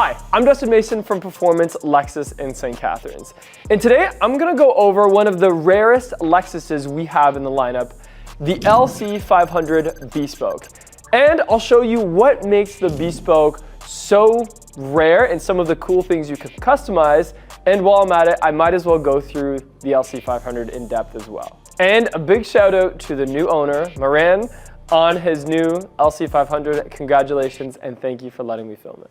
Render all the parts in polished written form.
Hi, I'm Dustin Mason from Performance Lexus in St. Catharines. And today I'm gonna go over one of the rarest Lexuses we have in the lineup, the LC500 Bespoke. And I'll show you what makes the Bespoke so rare and some of the cool things you can customize. And while I'm at it, I might as well go through the LC500 in depth as well. And a big shout out to the new owner, Moran, on his new LC500. Congratulations and thank you for letting me film it.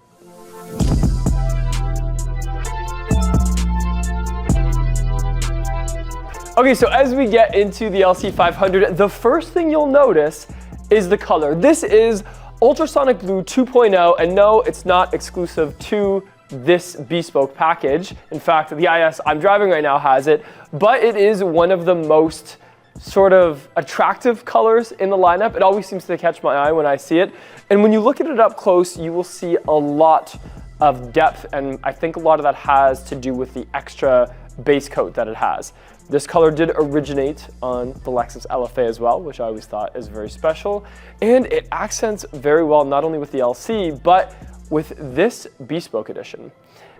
Okay, so as we get into the LC500, the first thing you'll notice is the color. This is Ultrasonic Blue 2.0, and no, it's not exclusive to this Bespoke package. In fact, the IS I'm driving right now has it, but it is one of the most sort of attractive colors in the lineup. It always seems to catch my eye when I see it. And when you look at it up close, you will see a lot of depth, and I think a lot of that has to do with the extra base coat that it has. This color did originate on the Lexus LFA as well, which I always thought is very special. And it accents very well, not only with the LC, but with this Bespoke edition.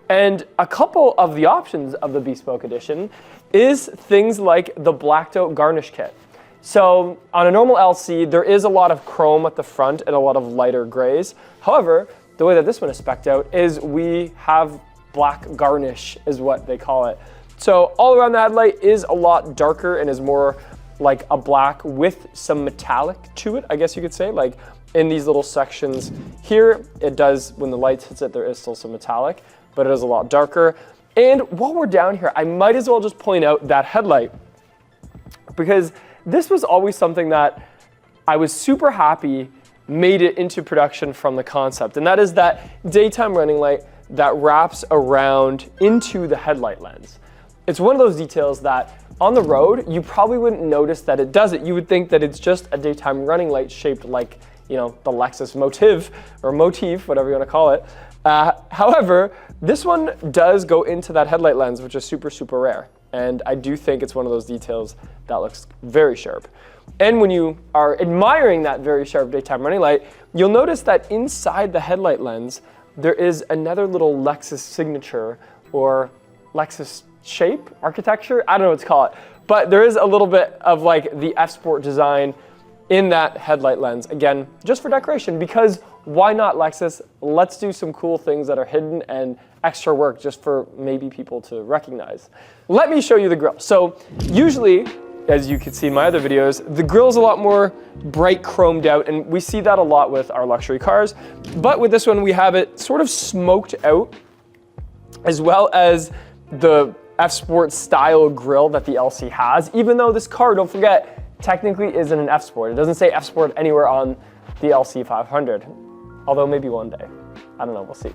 And a couple of the options of the Bespoke edition is things like the blacked out garnish kit. So on a normal LC, there is a lot of chrome at the front and a lot of lighter grays. However, the way that this one is specced out is we have black garnish is what they call it. So all around the headlight is a lot darker and is more like a black with some metallic to it, I guess you could say. Like in these little sections here, it does, when the light hits it, there is still some metallic, but it is a lot darker. And while we're down here, I might as well just point out that headlight, because this was always something that I was super happy made it into production from the concept. And that is that daytime running light that wraps around into the headlight lens. It's one of those details that on the road, you probably wouldn't notice that it does it. You would think that it's just a daytime running light shaped like, you know, the Lexus motif, or motif, whatever you want to call it. However, this one does go into that headlight lens, which is super, super rare. And I do think it's one of those details that looks very sharp. And when you are admiring that very sharp daytime running light, you'll notice that inside the headlight lens, there is another little Lexus signature or Lexus shape, architecture, I don't know what to call it, but there is a little bit of like the F-Sport design in that headlight lens. Again, just for decoration, because why not, Lexus? Let's do some cool things that are hidden and extra work just for maybe people to recognize. Let me show you the grille. So usually, as you can see in my other videos, the grille is a lot more bright chromed out, and we see that a lot with our luxury cars. But with this one, we have it sort of smoked out, as well as the F-Sport style grille that the LC has, even though this car, don't forget, technically isn't an F-Sport. It doesn't say F-Sport anywhere on the LC500, although maybe one day. I don't know, we'll see.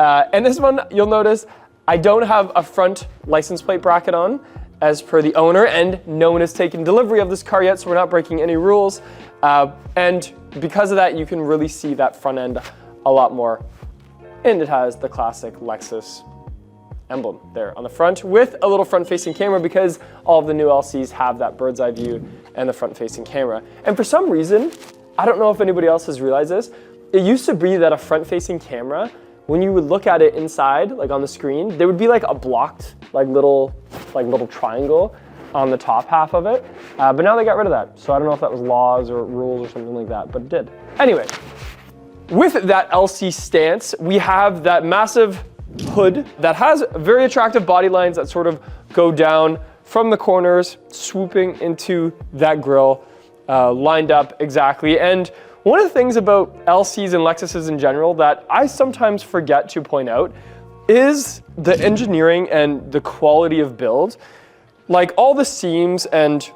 And this one, you'll notice, I don't have a front license plate bracket on, as per the owner, and no one has taken delivery of this car yet, so we're not breaking any rules. And because of that, you can really see that front end a lot more. And it has the classic Lexus emblem there on the front with a little front-facing camera, because all of the new LCs have that bird's eye view and the front-facing camera. And for some reason, I don't know if anybody else has realized this, it used to be that a front-facing camera, when you would look at it inside, like on the screen, there would be like a blocked, like little triangle on the top half of it. But now they got rid of that. So I don't know if that was laws or rules or something like that, but it did. Anyway, with that LC stance, we have that massive hood that has very attractive body lines that sort of go down from the corners, swooping into that grille, lined up exactly. And one of the things about LCs and Lexuses in general that I sometimes forget to point out is the engineering and the quality of build. Like all the seams and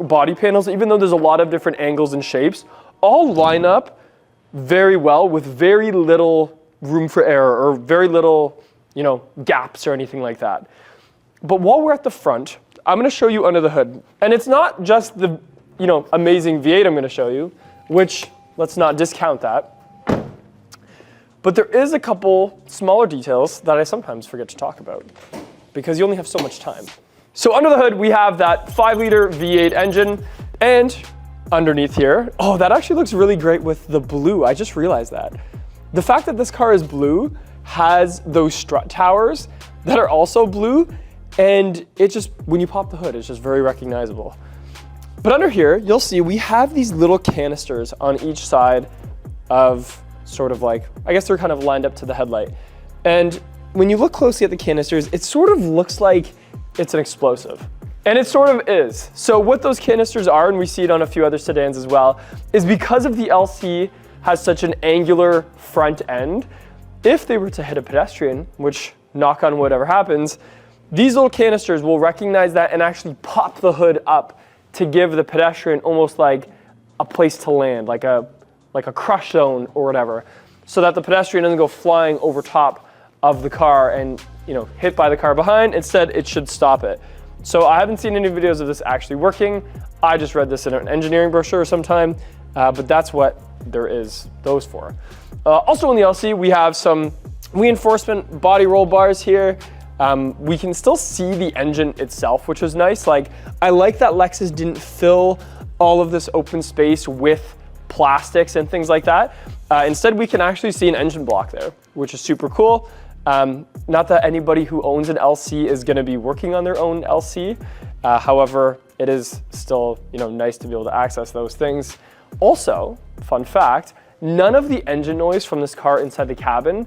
body panels, even though there's a lot of different angles and shapes, all line up very well with very little room for error or very little, you know, gaps or anything like that. But while we're at the front, I'm going to show you under the hood. And it's not just the, you know, amazing V8 I'm going to show you, which let's not discount that. But there is a couple smaller details that I sometimes forget to talk about because you only have so much time. So under the hood, we have that 5-liter V8 engine, and underneath here, oh, that actually looks really great with the blue. I just realized that. The fact that this car is blue has those strut towers that are also blue, and it just, when you pop the hood, it's just very recognizable. But under here, you'll see we have these little canisters on each side of sort of like, I guess they're kind of lined up to the headlight. And when you look closely at the canisters, it sort of looks like it's an explosive. And it sort of is. So what those canisters are, and we see it on a few other sedans as well, is because of the LC has such an angular front end, if they were to hit a pedestrian, which knock on wood ever happens, these little canisters will recognize that and actually pop the hood up to give the pedestrian almost like a place to land, like a crush zone or whatever, so that the pedestrian doesn't go flying over top of the car and, you know, hit by the car behind. Instead, it should stop it. So I haven't seen any videos of this actually working. I just read this in an engineering brochure sometime, but that's what there is those for. Also in the LC, we have some reinforcement body roll bars here. We can still see the engine itself, which is nice. Like, I like that Lexus didn't fill all of this open space with plastics and things like that. Instead, we can actually see an engine block there, which is super cool. Not that anybody who owns an LC is going to be working on their own LC. However, it is still, you know, nice to be able to access those things. Also, fun fact, none of the engine noise from this car inside the cabin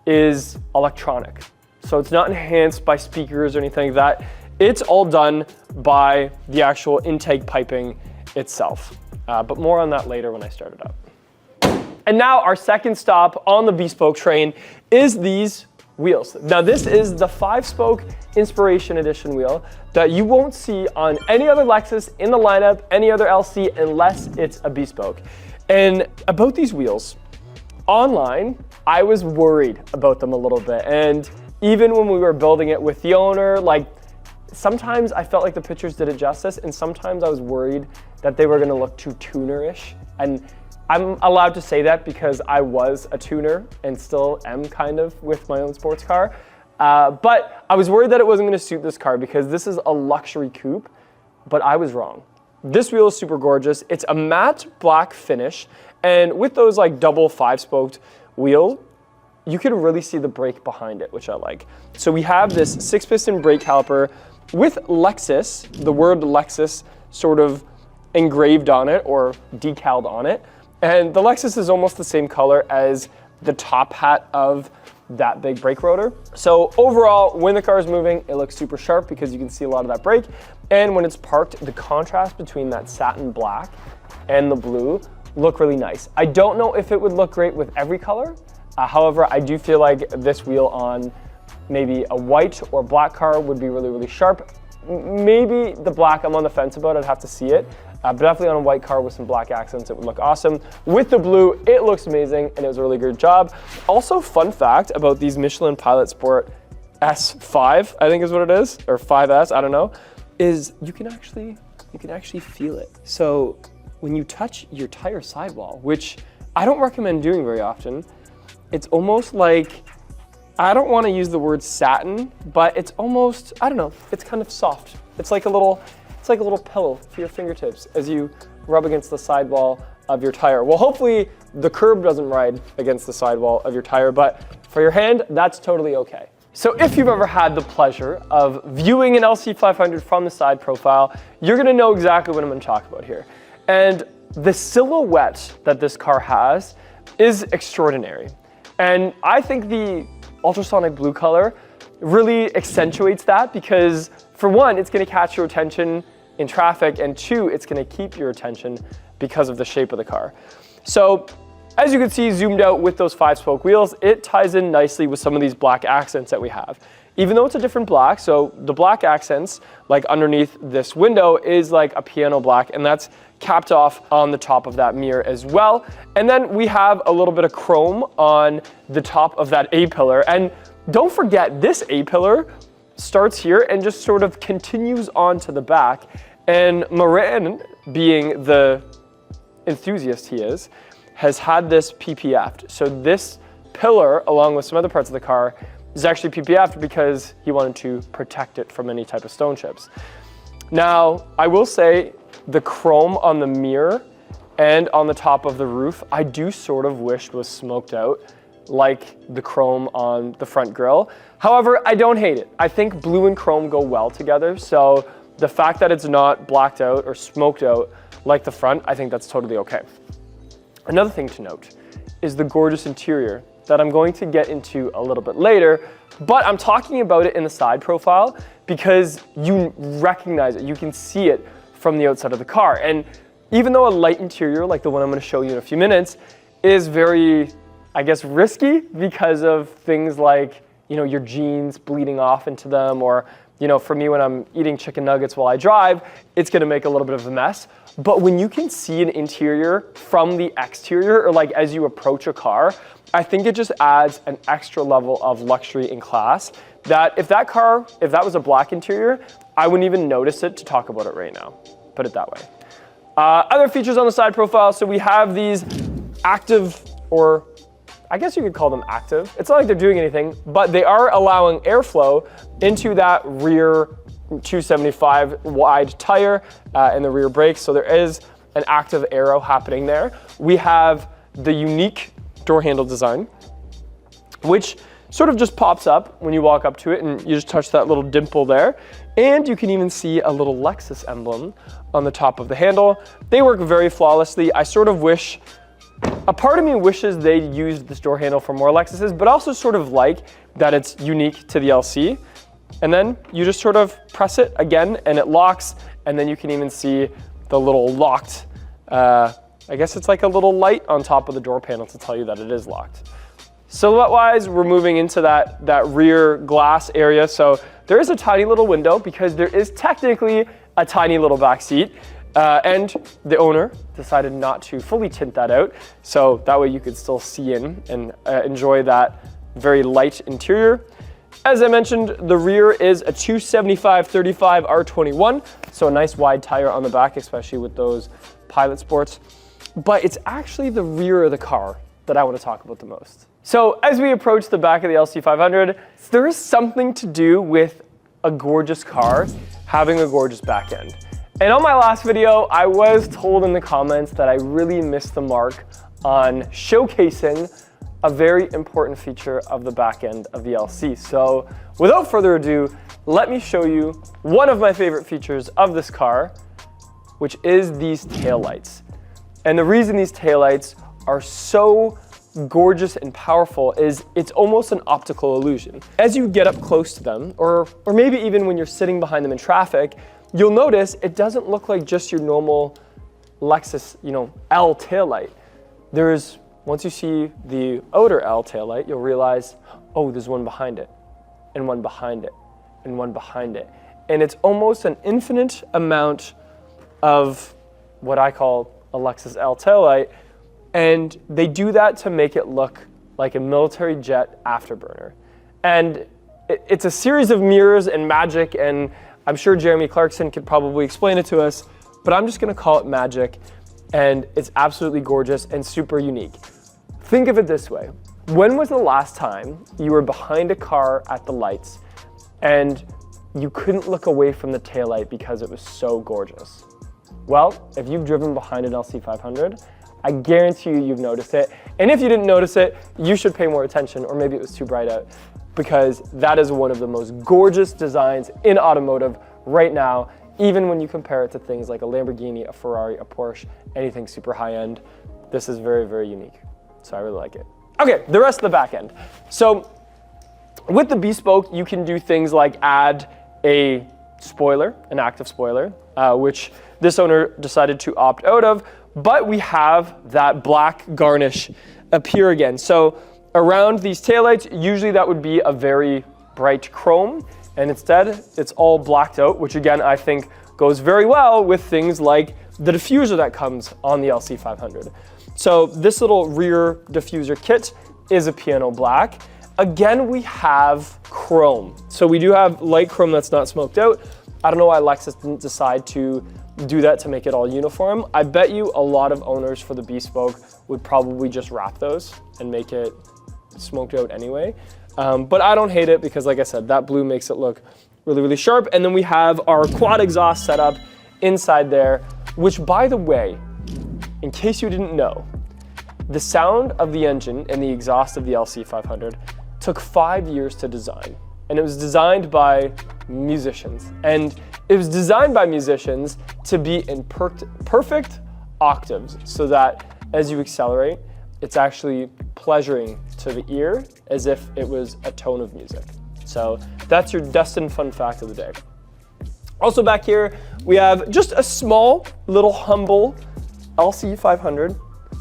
is electronic. So it's not enhanced by speakers or anything like that. It's all done by the actual intake piping itself. But more on that later when I start it up. And now our second stop on the Bespoke train is these wheels. Now this is the 5-spoke Inspiration Edition wheel that you won't see on any other Lexus in the lineup, any other LC, unless it's a Bespoke. And about these wheels, online, I was worried about them a little bit. And even when we were building it with the owner, like, sometimes I felt like the pictures did it justice, and sometimes I was worried that they were gonna look too tuner-ish. And I'm allowed to say that because I was a tuner and still am kind of with my own sports car. But I was worried that it wasn't gonna suit this car because this is a luxury coupe, but I was wrong. This wheel is super gorgeous. It's a matte black finish, and with those like double 5-spoked wheels, you can really see the brake behind it, which I like. So we have this 6-piston brake caliper with Lexus, the word Lexus sort of engraved on it or decaled on it. And the Lexus is almost the same color as the top hat of that big brake rotor. So overall, when the car is moving, it looks super sharp because you can see a lot of that brake. And when it's parked, the contrast between that satin black and the blue look really nice. I don't know if it would look great with every color. However, I do feel like this wheel on maybe a white or black car would be really, really sharp. Maybe the black, I'm on the fence about, I'd have to see it. But definitely on a white car with some black accents, it would look awesome. With the blue, it looks amazing, and it was a really good job. Also, fun fact about these Michelin Pilot Sport S5, I think is what it is, or 5S, I don't know, is you can actually feel it. So when you touch your tire sidewall, which I don't recommend doing very often, it's almost like, I don't want to use the word satin, but it's almost, I don't know, it's kind of soft. It's like a little pillow for your fingertips as you rub against the sidewall of your tire. Well, hopefully the curb doesn't ride against the sidewall of your tire, but for your hand, that's totally okay. So if you've ever had the pleasure of viewing an LC500 from the side profile, you're gonna know exactly what I'm gonna talk about here. And the silhouette that this car has is extraordinary. And I think the ultrasonic blue color really accentuates that because, for one, it's gonna catch your attention in traffic, and two, it's gonna keep your attention because of the shape of the car. So, as you can see, zoomed out with those 5-spoke wheels, it ties in nicely with some of these black accents that we have. Even though it's a different black, so the black accents, like underneath this window, is like a piano black, and that's capped off on the top of that mirror as well. And then we have a little bit of chrome on the top of that A-pillar. And don't forget, this A-pillar starts here and just sort of continues on to the back. And Moran, being the enthusiast he is, has had this PPF'd. So this pillar, along with some other parts of the car, is actually PPF'd because he wanted to protect it from any type of stone chips. Now, I will say the chrome on the mirror and on the top of the roof, I do sort of wish was smoked out like the chrome on the front grille. However, I don't hate it. I think blue and chrome go well together. So the fact that it's not blacked out or smoked out like the front, I think that's totally okay. Another thing to note is the gorgeous interior that I'm going to get into a little bit later, but I'm talking about it in the side profile because you recognize it, you can see it from the outside of the car. And even though a light interior, like the one I'm going to show you in a few minutes, is very, I guess, risky because of things like, you know, your jeans bleeding off into them, or, you know, for me when I'm eating chicken nuggets while I drive, it's going to make a little bit of a mess. But when you can see an interior from the exterior, or like as you approach a car, I think it just adds an extra level of luxury and class that if that was a black interior, I wouldn't even notice it to talk about it right now. Put it that way. Other features on the side profile, so we have these active, or I guess you could call them active. It's not like they're doing anything, but they are allowing airflow into that rear 275 wide tire and the rear brakes. So there is an active aero happening there. We have the unique door handle design, which sort of just pops up when you walk up to it and you just touch that little dimple there. And you can even see a little Lexus emblem on the top of the handle. They work very flawlessly. I sort of wish, a part of me wishes they used this door handle for more Lexuses, but also sort of like that it's unique to the LC. And then you just sort of press it again and it locks, and then you can even see the little locked, I guess it's like a little light on top of the door panel to tell you that it is locked. Silhouette-wise, we're moving into that rear glass area. So there is a tiny little window because there is technically a tiny little back seat. And the owner decided not to fully tint that out. So that way you could still see in and enjoy that very light interior. As I mentioned, the rear is a 275/35 R21. So a nice wide tire on the back, especially with those Pilot Sports. But it's actually the rear of the car that I want to talk about the most. So as we approach the back of the LC500, there is something to do with a gorgeous car having a gorgeous back end. And on my last video, I was told in the comments that I really missed the mark on showcasing a very important feature of the back end of the LC. So without further ado, let me show you one of my favorite features of this car, which is these taillights. And the reason these taillights are so gorgeous and powerful is it's almost an optical illusion. As you get up close to them, or maybe even when you're sitting behind them in traffic, you'll notice it doesn't look like just your normal Lexus, L taillight. Once you see the outer L taillight, you'll realize, oh, there's one behind it, and one behind it, and one behind it. And it's almost an infinite amount of what I call a Lexus L taillight. And they do that to make it look like a military jet afterburner. And it's a series of mirrors and magic, and I'm sure Jeremy Clarkson could probably explain it to us, but I'm just gonna call it magic, and it's absolutely gorgeous and super unique. Think of it this way. When was the last time you were behind a car at the lights and you couldn't look away from the taillight because it was so gorgeous? Well, if you've driven behind an LC500, I guarantee you've noticed it. And if you didn't notice it, you should pay more attention, or maybe it was too bright out, because that is one of the most gorgeous designs in automotive right now, even when you compare it to things like a Lamborghini, a Ferrari, a Porsche, anything super high end. This is very, very unique. So I really like it. Okay, the rest of the back end. So with the Bespoke, you can do things like add a spoiler, an active spoiler, which this owner decided to opt out of, but we have that black garnish appear again. So around these taillights, usually that would be a very bright chrome, and instead it's all blacked out, which again, I think goes very well with things like the diffuser that comes on the LC500. So this little rear diffuser kit is a piano black. Again, we have chrome. So we do have light chrome that's not smoked out. I don't know why Lexus didn't decide to do that to make it all uniform. I bet you a lot of owners for the Bespoke would probably just wrap those and make it smoked out anyway. But I don't hate it because, like I said, that blue makes it look really, really sharp. And then we have our quad exhaust setup inside there, which, by the way, in case you didn't know, The sound of the engine and the exhaust of the LC500 took 5 years to design. And it was designed by musicians. And it was designed by musicians to be in perfect octaves so that as you accelerate, it's actually pleasuring to the ear as if it was a tone of music. So that's your destined fun fact of the day. Also back here, we have just a small, little humble LC500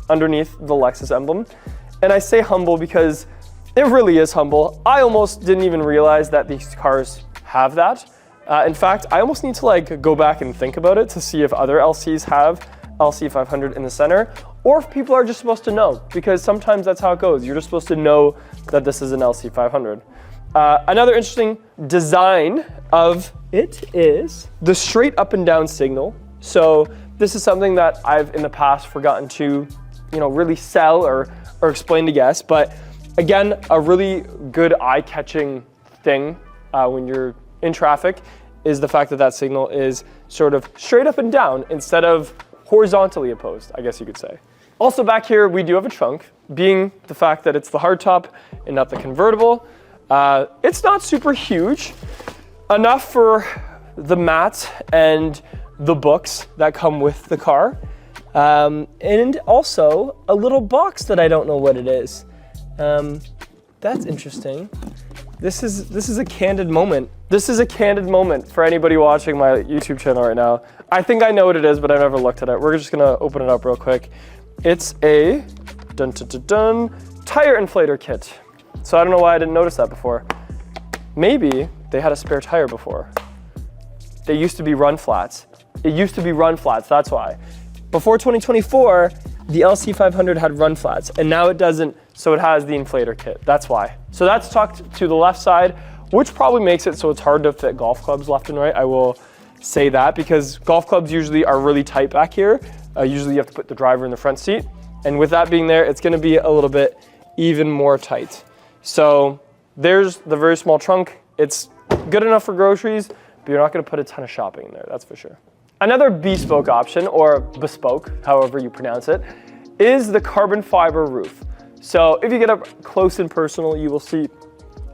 underneath the Lexus emblem. And I say humble because it really is humble. I almost didn't even realize that these cars have that. In fact, I almost need to like go back and think about it to see if other LCs have LC500 in the center, or if people are just supposed to know, because sometimes that's how it goes. You're just supposed to know that this is an LC500. Another interesting design of it is the straight up and down signal. So this is something that I've in the past forgotten to, really sell or explain to guests. But again, a really good eye-catching thing when you're in traffic is the fact that that signal is sort of straight up and down instead of horizontally opposed, I guess you could say. Also back here, we do have a trunk, being the fact that it's the hardtop and not the convertible. It's not super huge, enough for the mat and the books that come with the car. And also a little box that I don't know what it is. That's interesting. This is a candid moment. This is a candid moment for anybody watching my YouTube channel right now. I think I know what it is, but I've never looked at it. We're just gonna open it up real quick. It's a tire inflator kit. So I don't know why I didn't notice that before. Maybe they had a spare tire before. They used to be run flats. It used to be run flats, that's why. Before 2024, the LC500 had run flats, and now it doesn't, so it has the inflator kit, that's why. So that's tucked to the left side, which probably makes it so it's hard to fit golf clubs left and right. I will say that because golf clubs usually are really tight back here. Usually you have to put the driver in the front seat. And with that being there, it's gonna be a little bit even more tight. So there's the very small trunk. It's good enough for groceries, but you're not gonna put a ton of shopping in there, that's for sure. Another bespoke option, or bespoke, however you pronounce it, is the carbon fiber roof. So if you get up close and personal, you will see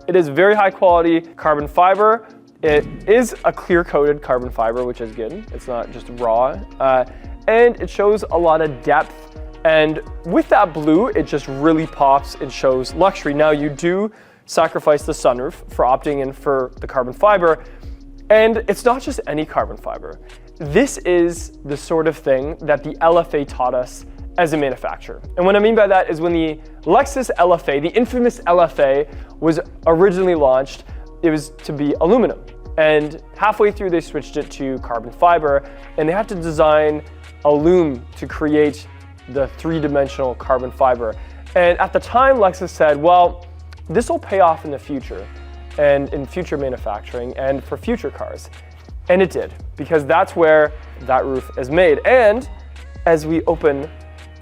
it is very high quality carbon fiber. It is a clear coated carbon fiber, which is good. It's not just raw. And it shows a lot of depth. And with that blue, it just really pops. It shows luxury. Now you do sacrifice the sunroof for opting in for the carbon fiber. And it's not just any carbon fiber. This is the sort of thing that the LFA taught us as a manufacturer. And what I mean by that is when the Lexus LFA, the infamous LFA, was originally launched, it was to be aluminum. And halfway through they switched it to carbon fiber, and they had to design a loom to create the three-dimensional carbon fiber. And at the time, Lexus said, well, this will pay off in the future, and in future manufacturing, and for future cars. And it did, because that's where that roof is made. And as we open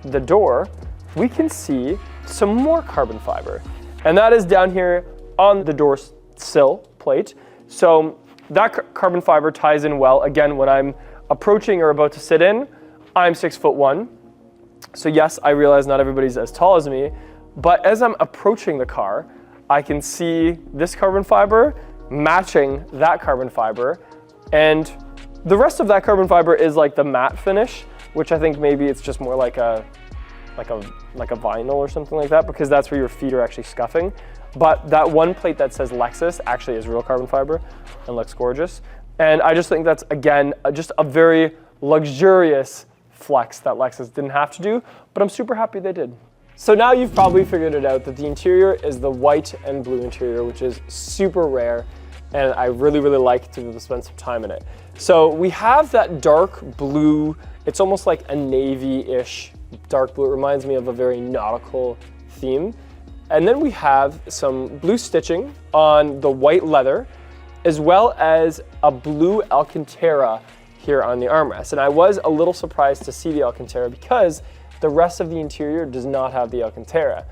the door, we can see some more carbon fiber. And that is down here on the door sill plate. So that carbon fiber ties in well. Again, when I'm approaching or about to sit in, I'm 6'1". So yes, I realize not everybody's as tall as me, but as I'm approaching the car, I can see this carbon fiber matching that carbon fiber. And the rest of that carbon fiber is like the matte finish, which I think maybe it's just more like a vinyl or something like that, because that's where your feet are actually scuffing. But that one plate that says Lexus actually is real carbon fiber and looks gorgeous. And I just think that's, again, just a very luxurious flex that Lexus didn't have to do, but I'm super happy they did. So now you've probably figured it out that the interior is the white and blue interior, which is super rare, and I really, really like to spend some time in it. So we have that dark blue, it's almost like a navy-ish dark blue. It reminds me of a very nautical theme. And then we have some blue stitching on the white leather, as well as a blue Alcantara here on the armrest. And I was a little surprised to see the Alcantara because the rest of the interior does not have the Alcantara.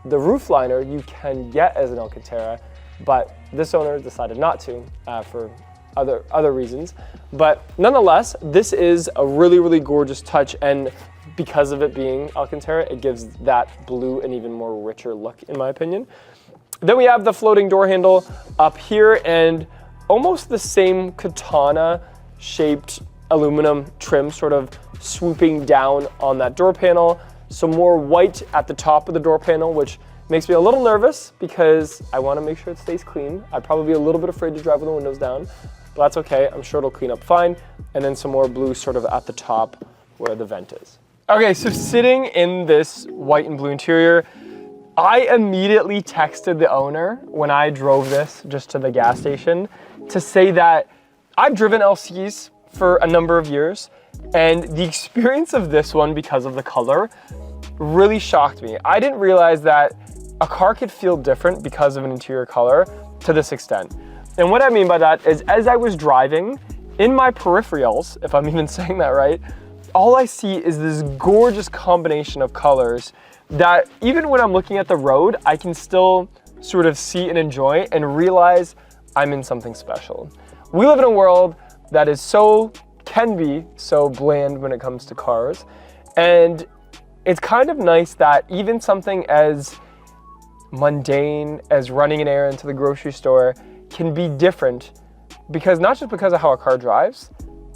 The roof liner you can get as an Alcantara, but this owner decided not to for other reasons. But nonetheless, this is a really, really gorgeous touch. And because of it being Alcantara, it gives that blue an even more richer look, in my opinion. Then we have the floating door handle up here, and almost the same katana shaped aluminum trim sort of swooping down on that door panel. Some more white at the top of the door panel, which makes me a little nervous because I want to make sure it stays clean. I'd probably be a little bit afraid to drive with the windows down, but that's okay. I'm sure it'll clean up fine. And then some more blue sort of at the top where the vent is. Okay, so sitting in this white and blue interior, I immediately texted the owner when I drove this just to the gas station to say that I've driven LCs for a number of years, and the experience of this one, because of the color, really shocked me. I didn't realize that a car could feel different because of an interior color to this extent. And what I mean by that is, as I was driving, in my peripherals, if I'm even saying that right, all I see is this gorgeous combination of colors that even when I'm looking at the road, I can still sort of see and enjoy and realize I'm in something special. We live in a world that is can be so bland when it comes to cars. And it's kind of nice that even something as mundane as running an errand to the grocery store can be different, because not just because of how a car drives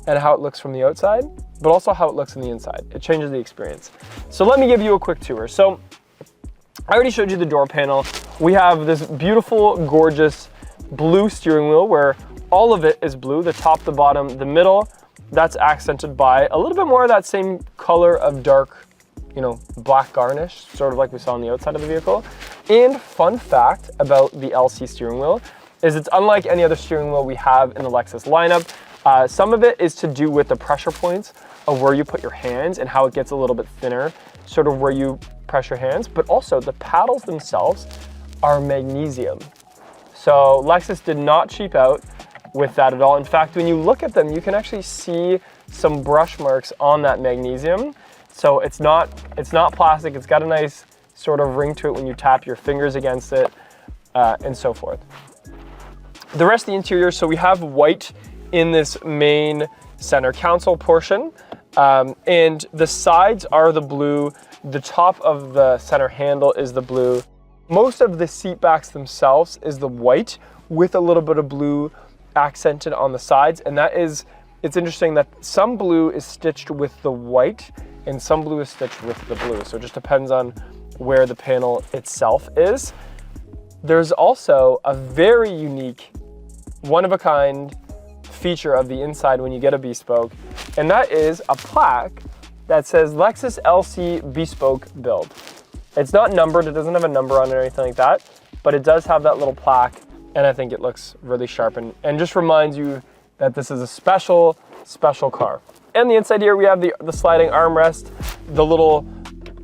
and how it looks from the outside, but also how it looks on the inside. It changes the experience. So let me give you a quick tour. So I already showed you the door panel. We have this beautiful, gorgeous blue steering wheel where all of it is blue, the top, the bottom, the middle. That's accented by a little bit more of that same color of dark, black garnish, sort of like we saw on the outside of the vehicle. And fun fact about the LC steering wheel is it's unlike any other steering wheel we have in the Lexus lineup. Some of it is to do with the pressure points of where you put your hands and how it gets a little bit thinner, sort of where you press your hands, but also the paddles themselves are magnesium. So Lexus did not cheap out with that at all. In fact, when you look at them, you can actually see some brush marks on that magnesium. So it's not plastic. It's got a nice sort of ring to it when you tap your fingers against it, and so forth. The rest of the interior, so we have white in this main center console portion, and the sides are the blue. The top of the center handle is the blue. Most of the seat backs themselves is the white with a little bit of blue accented on the sides, and it's interesting that some blue is stitched with the white and some blue is stitched with the blue. So it just depends on where the panel itself is. There's also a very unique, one-of-a-kind feature of the inside when you get a Bespoke, and that is a plaque that says Lexus LC Bespoke Build. It's not numbered, it doesn't have a number on it or anything like that, but it does have that little plaque, and I think it looks really sharp and just reminds you that this is a special, special car. And the inside here, we have the sliding armrest,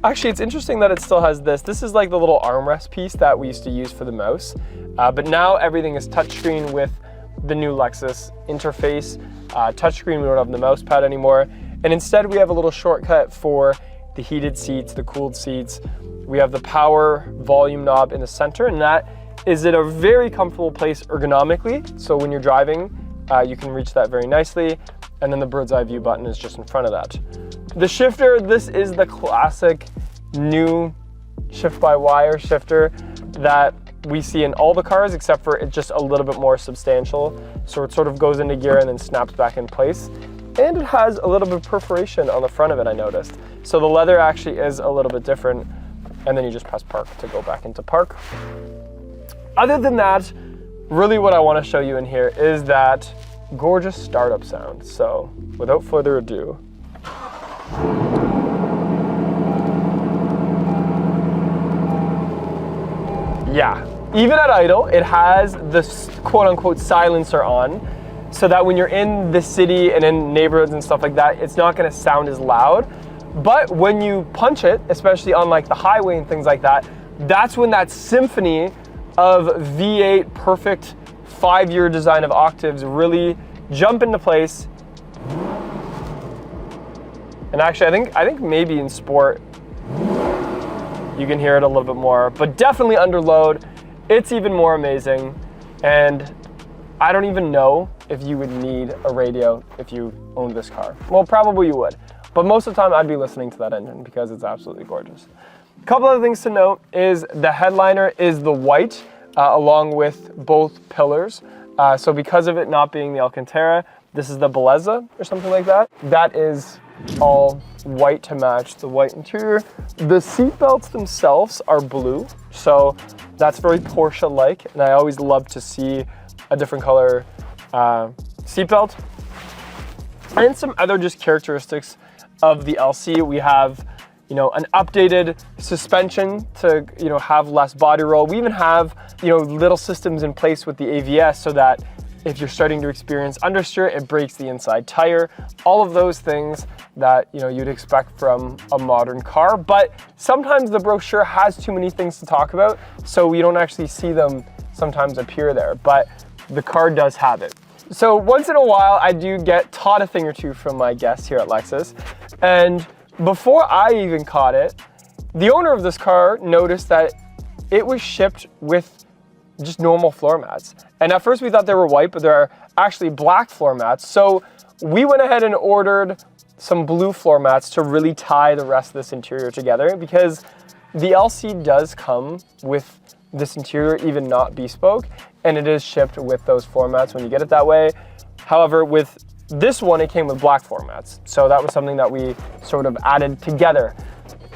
actually it's interesting that it still has this. This is like the little armrest piece that we used to use for the mouse, but now everything is touchscreen with the new Lexus interface. Touchscreen, we don't have the mouse pad anymore. And instead we have a little shortcut for the heated seats, the cooled seats. We have the power volume knob in the center, and that is in a very comfortable place ergonomically. So when you're driving, you can reach that very nicely. And then the bird's eye view button is just in front of that. The shifter, this is the classic new shift-by-wire shifter that we see in all the cars, except for it's just a little bit more substantial. So it sort of goes into gear and then snaps back in place. And it has a little bit of perforation on the front of it, I noticed. So the leather actually is a little bit different. And then you just press park to go back into park. Other than that, really what I want to show you in here is that gorgeous startup sound. So without further ado, yeah, even at idle, it has this quote-unquote silencer on, so that when you're in the city and in neighborhoods and stuff like that, it's not going to sound as loud. But when you punch it, especially on like the highway and things like that, that's when that symphony of V8 perfect 5-year design of octaves really jump into place. And actually, I think maybe in sport, you can hear it a little bit more, but definitely under load, it's even more amazing. And I don't even know if you would need a radio if you owned this car. Well, probably you would. But most of the time I'd be listening to that engine because it's absolutely gorgeous. A couple other things to note is the headliner is the white along with both pillars. So because of it not being the Alcantara, this is the Bellezza or something like that. That is all white to match the white interior. The seat belts themselves are blue, so that's very Porsche-like, and I always love to see a different color seat belt. And some other just characteristics of the LC. We have, you know, an updated suspension to, you know, have less body roll. We even have, you know, little systems in place with the AVS so that if you're starting to experience understeer, it breaks the inside tire. All of those things that, you know, you'd expect from a modern car, but sometimes the brochure has too many things to talk about, so we don't actually see them sometimes appear there, but the car does have it. So once in a while, I do get taught a thing or two from my guests here at Lexus, and before I even caught it, the owner of this car noticed that it was shipped with just normal floor mats. And at first we thought they were white, but they're actually black floor mats. So we went ahead and ordered some blue floor mats to really tie the rest of this interior together, because the LC does come with this interior, even not bespoke, and it is shipped with those floor mats when you get it that way. However, with this one, it came with black floor mats. So that was something that we sort of added together.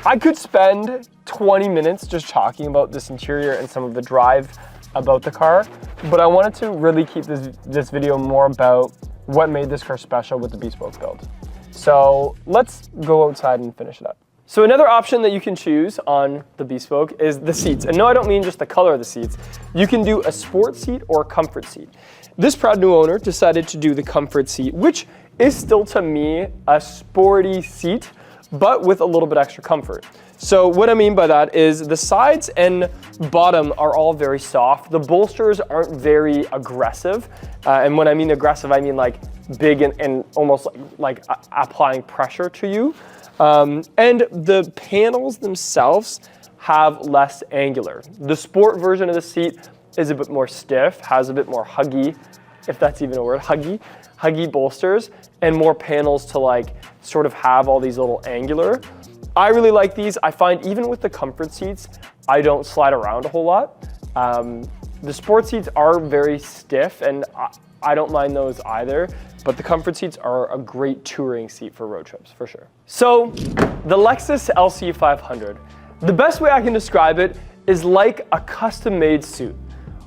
I could spend 20 minutes just talking about this interior and some of the drive about the car, but I wanted to really keep this video more about what made this car special with the bespoke build. So let's go outside and finish it up. So another option that you can choose on the bespoke is the seats. And no, I don't mean just the color of the seats. You can do a sport seat or a comfort seat. This proud new owner decided to do the comfort seat, which is still to me a sporty seat, but with a little bit extra comfort. So what I mean by that is the sides and bottom are all very soft. The bolsters aren't very aggressive. And when I mean aggressive, I mean like big and almost like applying pressure to you. And the panels themselves have less angular. The sport version of the seat is a bit more stiff, has a bit more huggy, if that's even a word, huggy bolsters, and more panels to like sort of have all these little angular. I really like these. I find even with the comfort seats, I don't slide around a whole lot. The sport seats are very stiff, and I don't mind those either, but the comfort seats are a great touring seat for road trips, for sure. So, the Lexus LC500. The best way I can describe it is like a custom-made suit,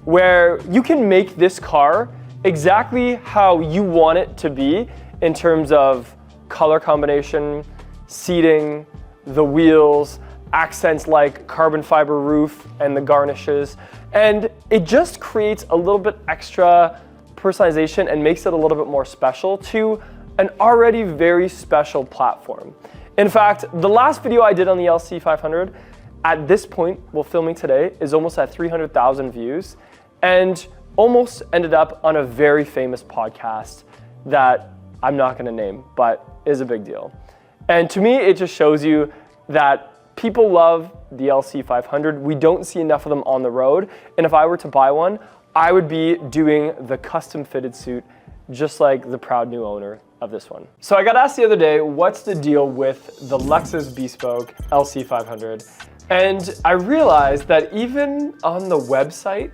where you can make this car exactly how you want it to be in terms of color combination, seating, the wheels, accents like carbon fiber roof and the garnishes, and it just creates a little bit extra personalization and makes it a little bit more special to an already very special platform. In fact, the last video I did on the LC500 at this point, while filming today, is almost at 300,000 views and almost ended up on a very famous podcast that I'm not gonna name, but is a big deal. And to me, it just shows you that people love the LC500. We don't see enough of them on the road. And if I were to buy one, I would be doing the custom fitted suit, just like the proud new owner of this one. So I got asked the other day, what's the deal with the Lexus Bespoke LC500? And I realized that even on the website,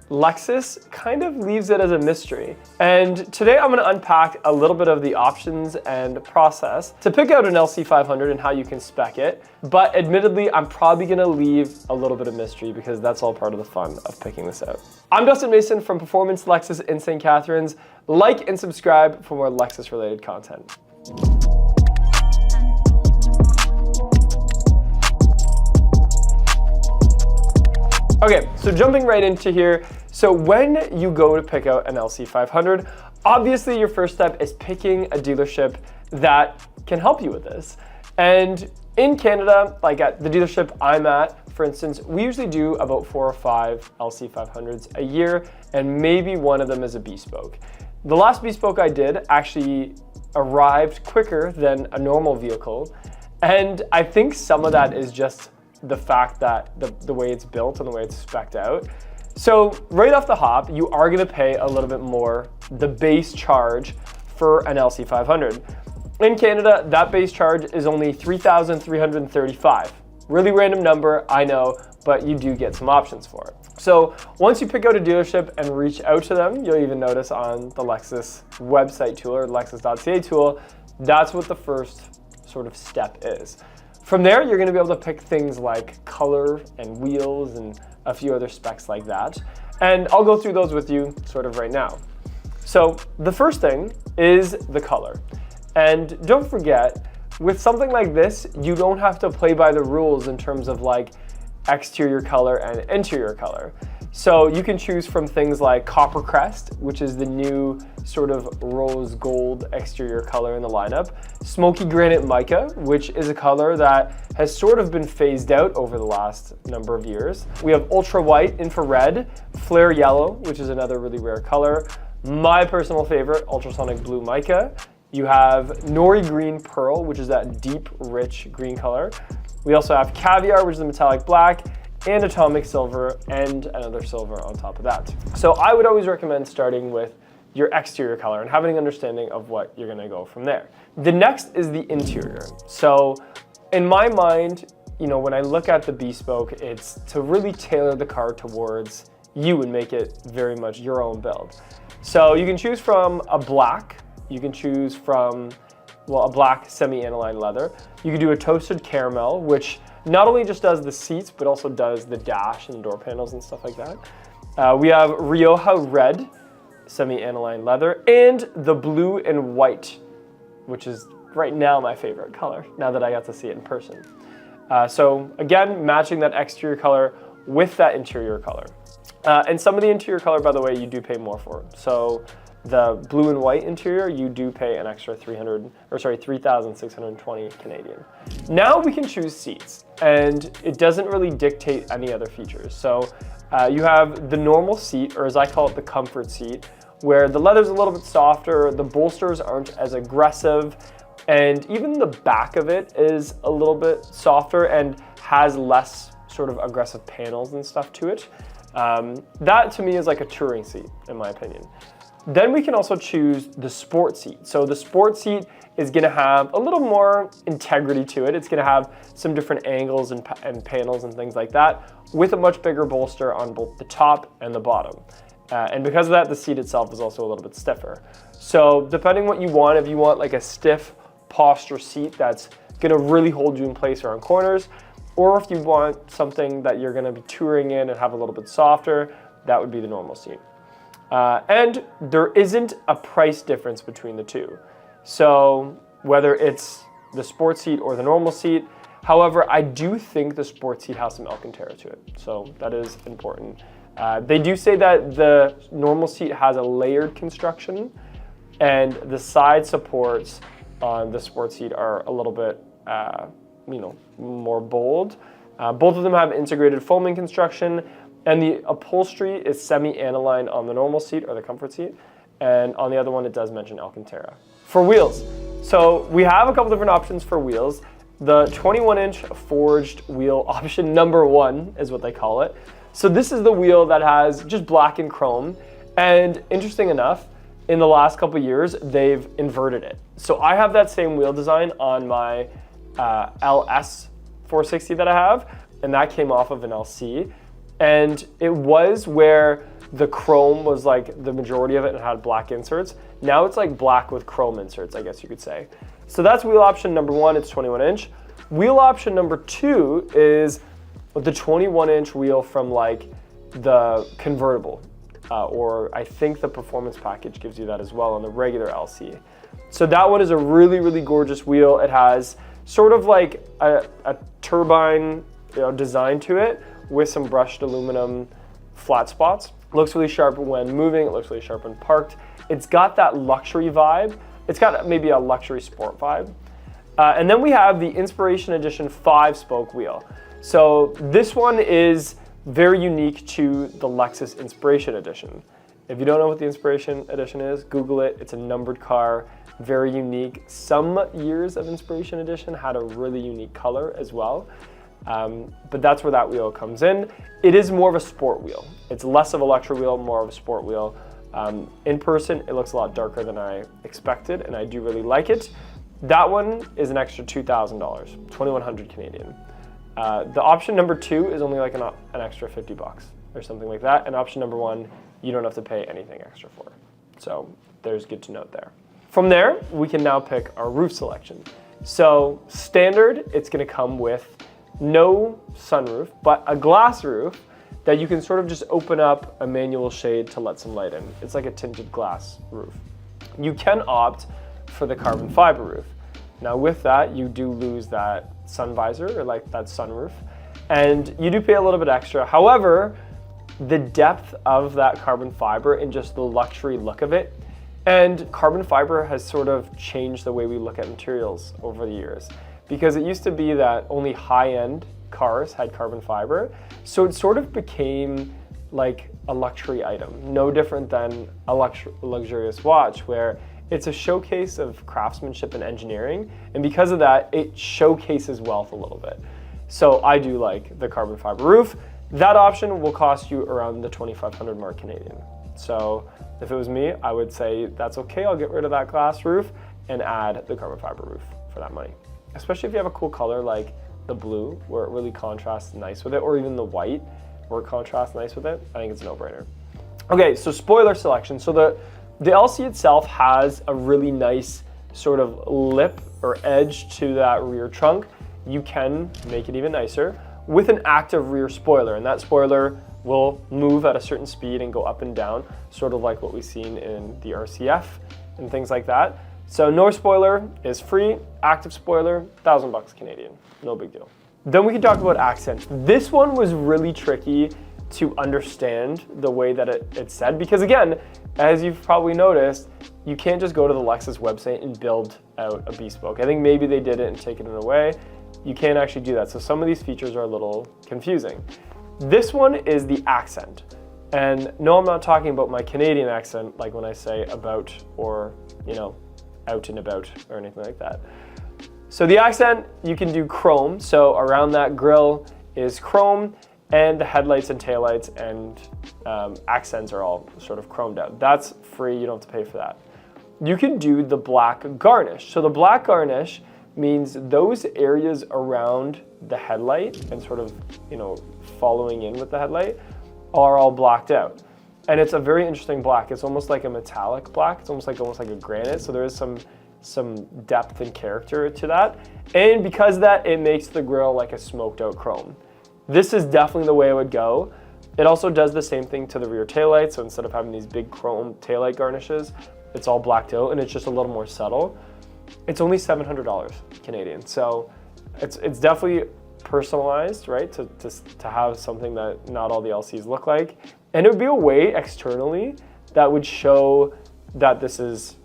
Lexus kind of leaves it as a mystery. And today I'm going to unpack a little bit of the options and process to pick out an LC500 and how you can spec it. But admittedly, I'm probably going to leave a little bit of mystery because that's all part of the fun of picking this out. I'm Dustin Mason from Performance Lexus in St. Catharines. Like and subscribe for more Lexus related content. Okay, so jumping right into here. So when you go to pick out an LC500, obviously your first step is picking a dealership that can help you with this. And in Canada, like at the dealership I'm at, for instance, we usually do about 4 or 5 LC500s a year, and maybe one of them is a bespoke. The last bespoke I did actually arrived quicker than a normal vehicle, and I think some of that is just the fact that the way it's built and the way it's spec'd out. So right off the hop, you are gonna pay a little bit more, the base charge for an LC500. In Canada, that base charge is only $3,335. Really random number, I know, but you do get some options for it. So once you pick out a dealership and reach out to them, you'll even notice on the Lexus website tool or lexus.ca tool, that's what the first sort of step is. From there, you're gonna be able to pick things like color and wheels and a few other specs like that. And I'll go through those with you sort of right now. So the first thing is the color. And don't forget, with something like this, you don't have to play by the rules in terms of like exterior color and interior color. So you can choose from things like Copper Crest, which is the new sort of rose gold exterior color in the lineup. Smoky Granite Mica, which is a color that has sort of been phased out over the last number of years. We have Ultra White Infrared, Flare Yellow, which is another really rare color. My personal favorite, Ultrasonic Blue Mica. You have Nori Green Pearl, which is that deep, rich green color. We also have Caviar, which is a metallic black, and Atomic Silver, and another silver on top of that. So I would always recommend starting with your exterior color and having an understanding of what you're gonna go from there. The next is the interior. So in my mind, you know, when I look at the Bespoke, it's to really tailor the car towards you and make it very much your own build. So you can choose from a black, you can choose from, well, a black semi-aniline leather. You can do a toasted caramel, which not only just does the seats, but also does the dash and door panels and stuff like that. We have Rioja Red, semi-aniline leather, and the blue and white, which is right now my favorite color, now that I got to see it in person. So again, matching that exterior color with that interior color. And some of the interior color, by the way, you do pay more for. So the blue and white interior, you do pay an extra 3,620 Canadian. Now we can choose seats, and it doesn't really dictate any other features. So you have the normal seat, or as I call it, the comfort seat, where the leather's a little bit softer, the bolsters aren't as aggressive, and even the back of it is a little bit softer and has less sort of aggressive panels and stuff to it. That to me is like a touring seat, in my opinion. Then we can also choose the sport seat. So the sport seat is gonna have a little more integrity to it. It's gonna have some different angles and panels and things like that, with a much bigger bolster on both the top and the bottom. And because of that, the seat itself is also a little bit stiffer. So depending what you want, if you want like a stiff posture seat that's gonna really hold you in place around corners, or if you want something that you're gonna be touring in and have a little bit softer, that would be the normal seat. And there isn't a price difference between the two. So whether it's the sport seat or the normal seat, however, I do think the sport seat has some Alcantara to it. So that is important. They do say that the normal seat has a layered construction, and the side supports on the sport seat are a little bit, more bold. Both of them have integrated foaming construction, and the upholstery is semi-aniline on the normal seat or the comfort seat, and on the other one it does mention Alcantara. For wheels, so we have a couple different options for wheels. The 21-inch forged wheel option number 1 is what they call it. So this is the wheel that has just black and chrome, and interesting enough, in the last couple years they've inverted it. So I have that same wheel design on my LS 460 that I have, and that came off of an LC. And it was where the chrome was like the majority of it and had black inserts. Now it's like black with chrome inserts, I guess you could say. So that's wheel option number 1, it's 21-inch. Wheel option number 2 is the 21-inch wheel from like the convertible, or I think the performance package gives you that as well on the regular LC. So that one is a really, really gorgeous wheel. It has sort of like a turbine design to it, with some brushed aluminum flat spots. Looks really sharp when moving, it looks really sharp when parked. It's got that luxury vibe. It's got maybe a luxury sport vibe. And then we have the Inspiration Edition 5-spoke wheel. So this one is very unique to the Lexus Inspiration Edition. If you don't know what the Inspiration Edition is, Google it. It's a numbered car, very unique. Some years of Inspiration Edition had a really unique color as well. But that's where that wheel comes in. It is more of a sport wheel. It's less of a luxury wheel, more of a sport wheel. In person, it looks a lot darker than I expected, and I do really like it. That one is an extra $2,000, 2,100 Canadian. The option number 2 is only like an extra 50 bucks or something like that. And option number 1, you don't have to pay anything extra for. So there's good to note there. From there, we can now pick our roof selection. So standard, it's gonna come with no sunroof, but a glass roof that you can sort of just open up a manual shade to let some light in. It's like a tinted glass roof. You can opt for the carbon fiber roof. Now with that, you do lose that sun visor or like that sunroof, and you do pay a little bit extra. However, the depth of that carbon fiber and just the luxury look of it, and carbon fiber has sort of changed the way we look at materials over the years, because it used to be that only high-end cars had carbon fiber, so it sort of became like a luxury item, no different than a luxurious watch, where it's a showcase of craftsmanship and engineering, and because of that, it showcases wealth a little bit. So I do like the carbon fiber roof. That option will cost you around the 2,500 mark Canadian. So if it was me, I would say that's okay, I'll get rid of that glass roof and add the carbon fiber roof for that money. Especially if you have a cool color like the blue, where it really contrasts nice with it, or even the white, where it contrasts nice with it, I think it's a no-brainer. Okay, so spoiler selection. So the LC itself has a really nice sort of lip or edge to that rear trunk. You can make it even nicer with an active rear spoiler, and that spoiler will move at a certain speed and go up and down, sort of like what we've seen in the RCF and things like that. So no spoiler is free, active spoiler, 1,000 bucks Canadian, no big deal. Then we can talk about accents. This one was really tricky to understand the way that it's said, because again, as you've probably noticed, you can't just go to the Lexus website and build out a bespoke. I think maybe they did it and taken it away. You can't actually do that. So some of these features are a little confusing. This one is the accent. And no, I'm not talking about my Canadian accent, like when I say about or, you know, out and about or anything like that. So the accent, you can do chrome. So around that grille is chrome, and the headlights and taillights and accents are all sort of chromed out. That's free, you don't have to pay for that. You can do the black garnish. So the black garnish means those areas around the headlight and sort of, you know, following in with the headlight are all blacked out. And it's a very interesting black. It's almost like a metallic black. It's almost like a granite. So there is some depth and character to that. And because of that, it makes the grille like a smoked out chrome. This is definitely the way I would go. It also does the same thing to the rear taillight. So instead of having these big chrome taillight garnishes, it's all blacked out and it's just a little more subtle. It's only $700 Canadian. So it's definitely personalized, right? To have something that not all the LCs look like. And it would be a way externally that would show that this is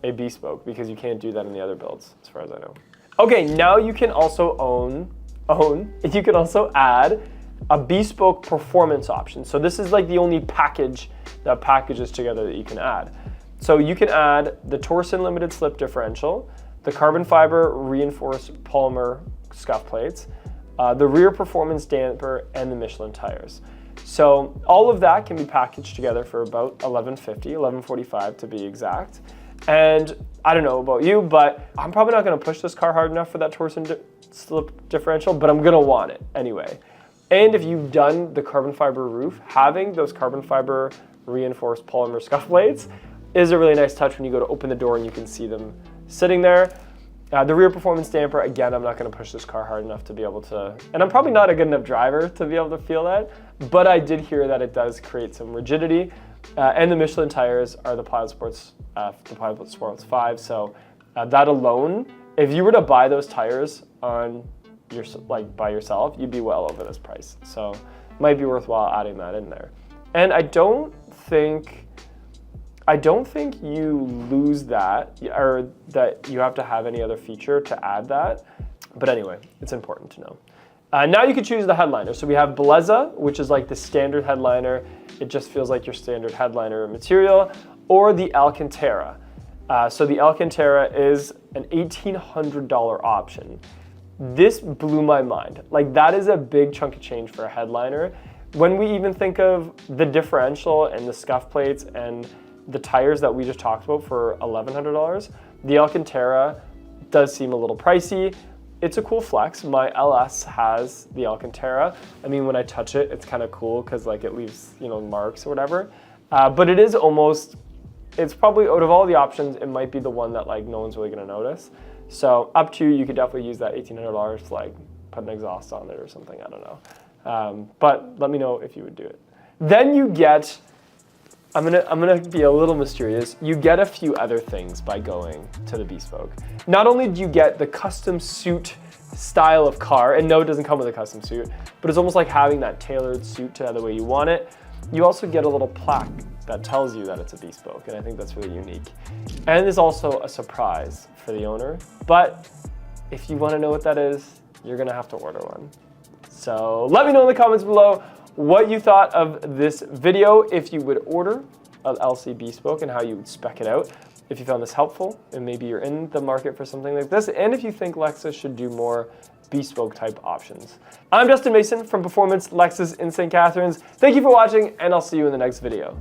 a bespoke, because you can't do that in the other builds, as far as I know. Okay, now you can also you can also add a bespoke performance option. So this is like the only package that packages together that you can add. So you can add the Torsen limited slip differential, the carbon fiber reinforced polymer scuff plates, the rear performance damper, and the Michelin tires. So all of that can be packaged together for about $11.50, $11.45 to be exact. And I don't know about you, but I'm probably not gonna push this car hard enough for that Torsen slip differential, but I'm gonna want it anyway. And if you've done the carbon fiber roof, having those carbon fiber reinforced polymer scuff plates is a really nice touch when you go to open the door and you can see them sitting there. The rear performance damper, again, I'm not gonna push this car hard enough to be able to, and I'm probably not a good enough driver to be able to feel that, but I did hear that it does create some rigidity. And the Michelin tires are the Pilot Sports 5, so that alone, if you were to buy those tires on by yourself, you'd be well over this price. So it might be worthwhile adding that in there. And I don't think you lose that, or that you have to have any other feature to add that. But anyway, it's important to know. Now you can choose the headliner. So we have Bellezza, which is like the standard headliner. It just feels like your standard headliner material, or the Alcantara. So the Alcantara is an $1,800 option. This blew my mind. Like, that is a big chunk of change for a headliner. When we even think of the differential and the scuff plates and the tires that we just talked about for $1,100, the Alcantara does seem a little pricey. It's a cool flex. My LS has the Alcantara. I mean, when I touch it, it's kind of cool because like it leaves, you know, marks or whatever. But it is almost, it's probably out of all the options, it might be the one that like no one's really gonna notice. So up to you, you could definitely use that $1,800 to like put an exhaust on it or something, I don't know. But let me know if you would do it. Then you get, I'm gonna be a little mysterious. You get a few other things by going to the Bespoke. Not only do you get the custom suit style of car, and no, it doesn't come with a custom suit, but it's almost like having that tailored suit to the way you want it. You also get a little plaque that tells you that it's a Bespoke, and I think that's really unique. And there's also a surprise for the owner, but if you want to know what that is, you're gonna have to order one. So let me know in the comments below what you thought of this video, if you would order an LC Bespoke and how you would spec it out. If you found this helpful and maybe you're in the market for something like this, and if you think Lexus should do more Bespoke type options. I'm Justin Mason from Performance Lexus in St. Catharines. Thank you for watching, and I'll see you in the next video.